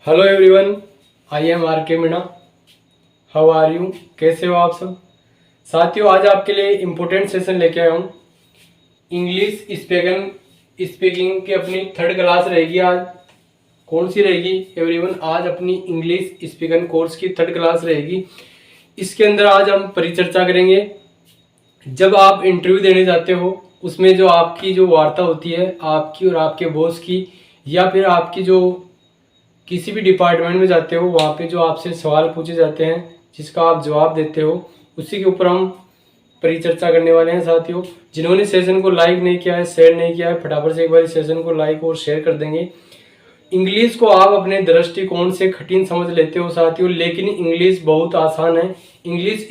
Hello everyone, I am R K Meena. How are you? कैसे हो आप सब साथियों? आज आपके लिए इम्पोर्टेंट सेशन लेके आया हूँ। इंग्लिश स्पीकिंग की अपनी थर्ड क्लास रहेगी आज। कौन सी रहेगी एवरीवन? आज अपनी इंग्लिश स्पीकिंग कोर्स की थर्ड क्लास रहेगी। इसके अंदर आज हम परिचर्चा करेंगे। जब आप इंटरव्यू देने जाते हो उसमें जो आपकी जो वार्ता होती है आपकी और आपके बॉस की, या फिर आपकी जो किसी भी डिपार्टमेंट में जाते हो वहाँ पे जो आपसे सवाल पूछे जाते हैं जिसका आप जवाब देते हो, उसी के ऊपर हम परिचर्चा करने वाले हैं साथियों। जिन्होंने सेशन को लाइक नहीं किया है, शेयर नहीं किया है, फटाफट से एक बार सेशन को लाइक और शेयर कर देंगे। इंग्लिश को आप अपने दृष्टिकोण से कठिन समझ लेते हो साथियों, लेकिन इंग्लिश बहुत आसान है। इंग्लिश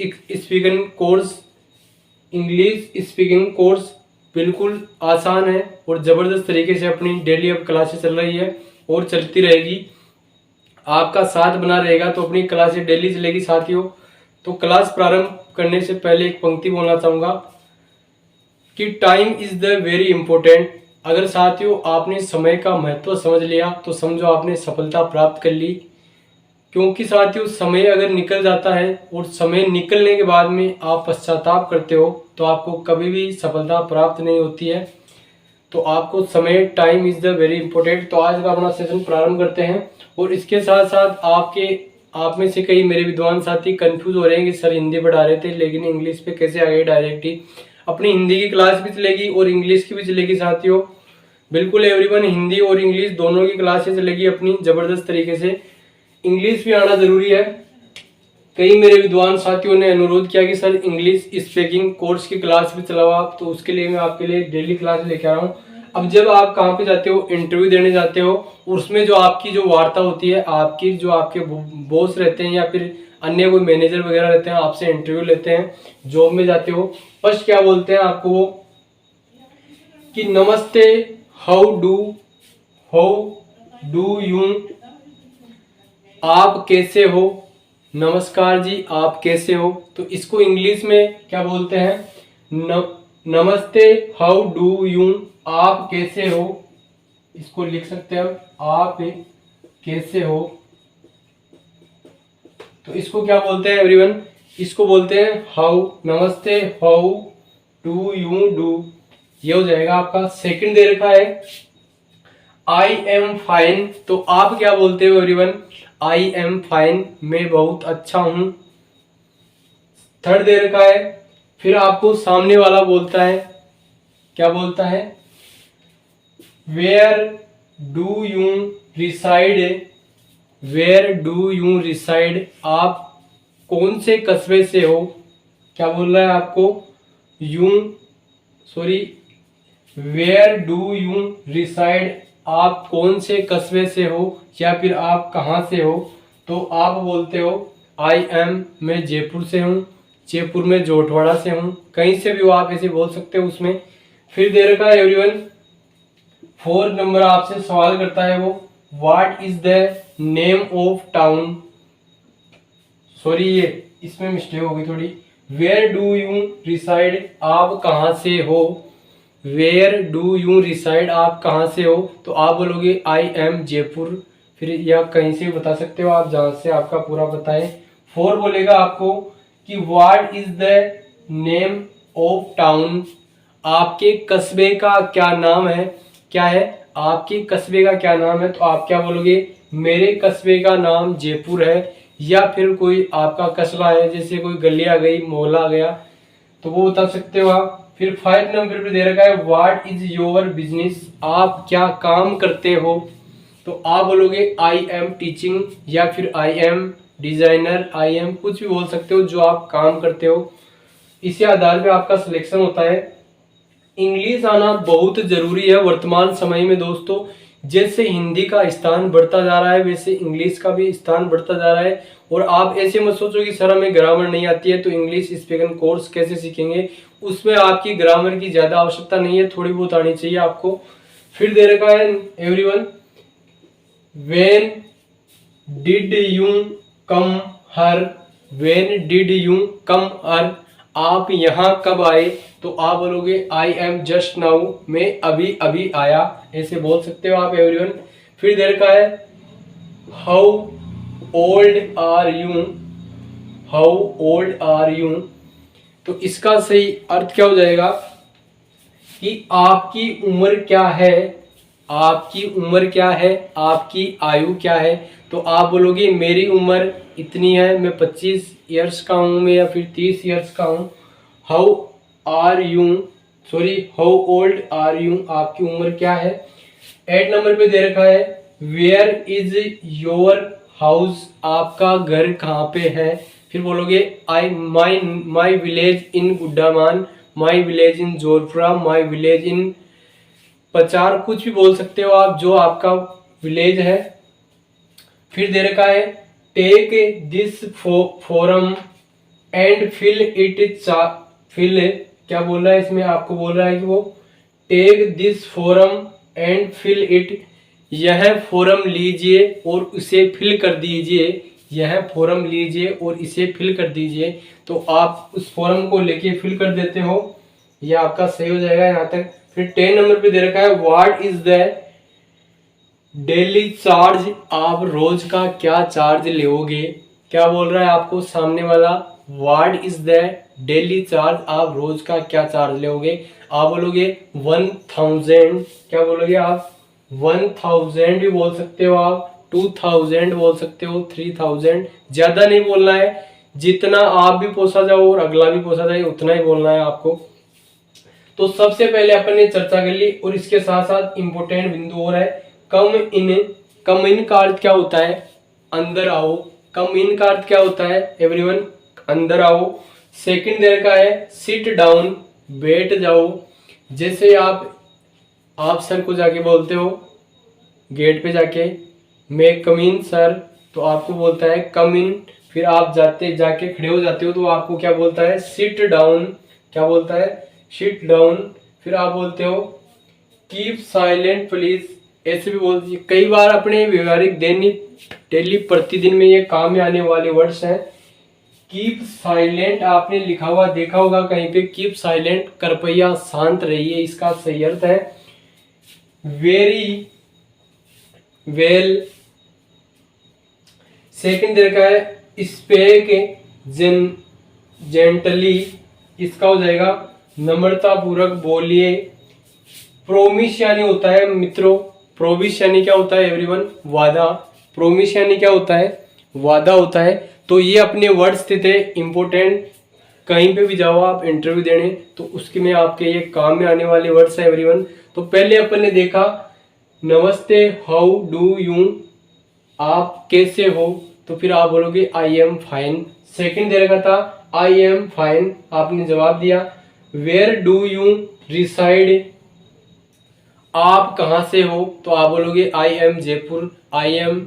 स्पीकिंग कोर्स बिल्कुल आसान है और ज़बरदस्त तरीके से अपनी डेली अब क्लासेस चल रही है और चलती रहेगी। आपका साथ बना रहेगा तो अपनी क्लासेस डेली चलेगी साथियों। तो क्लास प्रारंभ करने से पहले एक पंक्ति बोलना चाहूँगा कि time is the very important. अगर साथियों आपने समय का महत्व समझ लिया तो समझो आपने सफलता प्राप्त कर ली। क्योंकि साथियों समय अगर निकल जाता है और समय निकलने के बाद में आप पश्चाताप करते हो तो आपको कभी भी सफलता प्राप्त नहीं होती है। तो आपको समय, time is the very important. तो आज का अपना सेशन प्रारंभ करते हैं। और इसके साथ साथ आप में से कई मेरे विद्वान साथी कंफ्यूज हो रहे हैं कि सर हिंदी पढ़ा रहे थे लेकिन इंग्लिश पे कैसे आ गए डायरेक्ट ही। अपनी हिंदी की क्लास भी चलेगी और इंग्लिश की भी चलेगी साथियों। बिल्कुल एवरीवन, हिंदी और इंग्लिश दोनों की क्लासेस चलेगी अपनी ज़बरदस्त तरीके से। इंग्लिश भी आना ज़रूरी है। कई मेरे विद्वान साथियों ने अनुरोध किया कि सर इंग्लिश स्पीकिंग कोर्स की क्लास भी चलाओ आप, तो उसके लिए मैं आपके लिए डेली क्लास लेके आ रहा हूँ। अब जब आप कहाँ पे जाते हो, इंटरव्यू देने जाते हो, उसमें जो आपकी जो वार्ता होती है, आपकी जो आपके बॉस रहते हैं या फिर अन्य कोई मैनेजर वगैरह रहते हैं, आपसे इंटरव्यू लेते हैं, जॉब में जाते हो, फर्स्ट क्या बोलते हैं आपको वो कि नमस्ते, हाउ डू यू, आप कैसे हो, नमस्कार जी आप कैसे हो। तो इसको इंग्लिश में क्या बोलते हैं? नमस्ते, हाउ डू यू, आप कैसे हो। इसको लिख सकते हैं आप कैसे हो। तो इसको क्या बोलते हैं एवरीवन? इसको बोलते हैं हाउ। नमस्ते, हाउ डू यू डू, ये हो जाएगा आपका। सेकंड दे रखा है आई एम फाइन, तो आप क्या बोलते हो एवरीवन? आई एम फाइन, मैं बहुत अच्छा हूं। थर्ड दे रखा है, फिर आपको सामने वाला बोलता है, क्या बोलता है? Where do you reside, where do you reside, आप कौन से कस्बे से हो। क्या बोल रहा है आपको? वेयर डू यू रिसाइड, आप कौन से कस्बे से हो या फिर आप कहाँ से हो। तो आप बोलते हो आई एम, मैं जयपुर से हूँ, जयपुर में जोटवाड़ा से हूँ, कहीं से भी हो आप ऐसे बोल सकते हो उसमें। फिर दे रखा है एवरीवन, 4 नंबर आपसे सवाल करता है वो, what is the name of town. Sorry, ये इसमें मिस्टेक हो गई थोड़ी। वेयर डू यू रिसाइड, आप कहाँ से हो। वेयर डू यू रिसाइड, आप कहाँ से हो। तो आप बोलोगे आई एम जयपुर, फिर या कहीं से भी बता सकते हो आप जहाँ से आपका पूरा पता है। 4 बोलेगा आपको कि what is the name of town, आपके कस्बे का क्या नाम है। क्या है? आपके कस्बे का क्या नाम है। तो आप क्या बोलोगे? मेरे कस्बे का नाम जयपुर है, या फिर कोई आपका कस्बा है जैसे कोई गली आ गई, मोहल्ला आ गया, तो वो बता सकते हो आप। फिर 5 नंबर पे दे रखा है व्हाट इज योर बिजनेस, आप क्या काम करते हो। तो आप बोलोगे आई एम टीचिंग, या फिर I am designer, I am कुछ भी बोल सकते हो जो आप काम करते हो। इसी आधार पे आपका सिलेक्शन होता है। इंग्लिश आना बहुत जरूरी है वर्तमान समय में दोस्तों। जैसे हिंदी का स्थान बढ़ता जा रहा है वैसे इंग्लिश का भी स्थान बढ़ता जा रहा है। और आप ऐसे मत सोचो कि सर हमें ग्रामर नहीं आती है तो इंग्लिश स्पीकिंग कोर्स कैसे सीखेंगे। उसमें आपकी ग्रामर की ज़्यादा आवश्यकता नहीं है, थोड़ी बहुत आनी चाहिए आपको। फिर दे रखा है everyone, when did you come here, when did you come here, आप यहाँ कब आए। तो आप बोलोगे आई एम जस्ट नाउ, मैं अभी अभी आया, ऐसे बोल सकते हो आप एवरीवन। फिर दे रखा है how old are you, how old are you, तो इसका सही अर्थ क्या हो जाएगा कि आपकी उम्र क्या है, आपकी उम्र क्या है, आपकी आयु क्या है। तो आप बोलोगे मेरी उम्र इतनी है, मैं 25 ईयर्स का हूँ, मैं या फिर 30 ईयर्स का हूँ। How are you, sorry how old are you, आपकी उम्र क्या है। 8 नंबर पे दे रखा है वेयर इज योर हाउस, आपका घर कहाँ पे है। फिर बोलोगे I my village in Guddaman, my village in Jorpura, my village in Pachar, कुछ भी बोल सकते हो आप जो आपका विलेज है। फिर दे रखा है take this form and fill it, fill क्या बोल रहा है इसमें, आपको बोल रहा है कि वो take this form and fill it, यह फोरम लीजिए और उसे फिल कर दीजिए, यह फोरम लीजिए और इसे फिल कर दीजिए। तो आप उस फोरम को लेके फिल कर देते हो, यह आपका सही हो जाएगा यहाँ तक। फिर 10 नंबर पे दे रखा है what is the daily charge, आप रोज का क्या चार्ज लोगे। क्या बोल रहा है आपको सामने वाला, what is the daily charge, आप रोज का क्या चार्ज लोगे। आप बोलोगे 1000, क्या बोलोगे आप 1000 भी बोल सकते हो, आप 2000 बोल सकते हो, 3000, ज्यादा नहीं बोलना है, जितना आप भी पोसा जाओ और अगला भी पोसा जाए उतना ही बोलना है आपको। तो सबसे पहले अपन ने चर्चा कर ली, और इसके साथ साथ इंपोर्टेंट बिंदु और है कम इन, कम इन का अर्थ क्या होता है, अंदर आओ, कम इन का अर्थ क्या होता है एवरीवन, अंदर आओ। सेकंड दे रखा है सिट डाउन, बैठ जाओ, जैसे आप सर को जाके बोलते हो गेट पे जाके मैं कम इन सर, तो आपको बोलता है कम इन। फिर आप जाके खड़े हो जाते हो तो आपको क्या बोलता है सिट डाउन, क्या बोलता है सिट डाउन। फिर आप बोलते हो कीप साइलेंट प्लीज, ऐसे भी बोलते हैं। कई बार अपने व्यवहारिक दैनिक डेली प्रतिदिन में ये काम में आने वाले वर्ड्स हैं। कीप साइलेंट आपने लिखा हुआ देखा होगा कहीं पे, कीप साइलेंट कृपया शांत रहिए, इसका सही अर्थ है वेरी वेल। सेकंड देखा है स्पीक जेंटली, इसका हो जाएगा नम्रता पूर्वक बोलिए। प्रोमिस यानी होता है मित्रों, प्रोमिस यानी क्या होता है एवरीवन, वादा। प्रोमिस यानी क्या होता है, वादा होता है। तो ये अपने वर्ड्स थे इंपोर्टेंट, कहीं पे भी जाओ आप इंटरव्यू देने तो उसके में आपके ये काम में आने वाले वर्ड्स है एवरीवन। तो पहले अपन ने देखा नमस्ते, हाउ डू यू, आप कैसे हो, तो फिर आप बोलोगे आई एम फाइन। सेकंड दे रखा था आई एम फाइन, आपने जवाब दिया। वेयर डू यू रिसाइड, आप कहाँ से हो, तो आप बोलोगे I am Jaipur, I am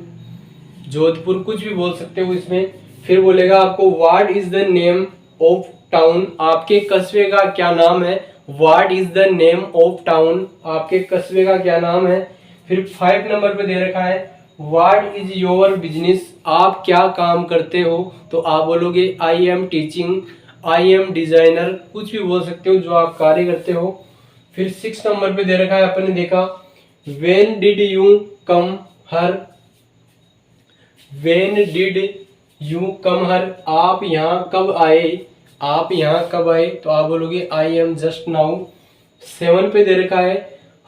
Jodhpur, कुछ भी बोल सकते हो इसमें। फिर बोलेगा आपको what is the name of town, आपके कस्बे का क्या नाम है, what is the name of town, आपके कस्बे का क्या नाम है। फिर 5 नंबर पे दे रखा है व्हाट इज योर बिजनेस, आप क्या काम करते हो, तो आप बोलोगे I am teaching, I am designer, कुछ भी बोल सकते हो जो आप कार्य करते हो। फिर 6 नंबर पे दे रखा है अपन ने देखा when did you come here, when did you come here, आप यहाँ कब आए, आप यहाँ कब आए, तो आप बोलोगे आई एम जस्ट नाउ। 7 पे दे रखा है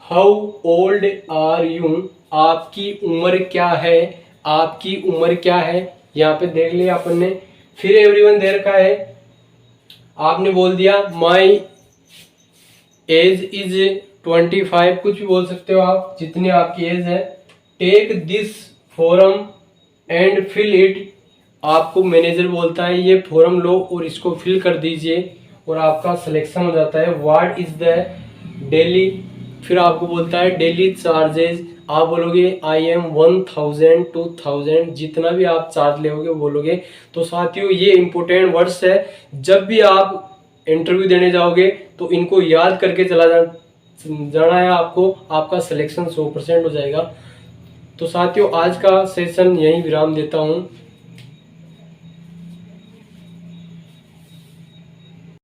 हाउ ओल्ड आर यू, आपकी उम्र क्या है, आपकी उम्र क्या है, यहाँ पे देख लिया अपन ने। फिर एवरीवन दे रखा है, आपने बोल दिया माई एज इज 25, कुछ भी बोल सकते हो आप जितनी आपकी एज है। Take this form and fill it, आपको मैनेजर बोलता है ये फॉर्म लो और इसको फिल कर दीजिए और आपका सिलेक्शन हो जाता है। व्हाट इज द डेली, फिर आपको बोलता है डेली चार्जेस, आप बोलोगे आई एम 1000 2000, जितना भी आप चार्ज लोगे वो बोलोगे। तो साथियों ये इंपॉर्टेंट वर्ड्स है, जब भी आप इंटरव्यू देने जाओगे तो इनको याद करके जाना है आपको, आपका सिलेक्शन 100% हो जाएगा। तो साथियों आज का सेशन यहीं विराम देता हूँ।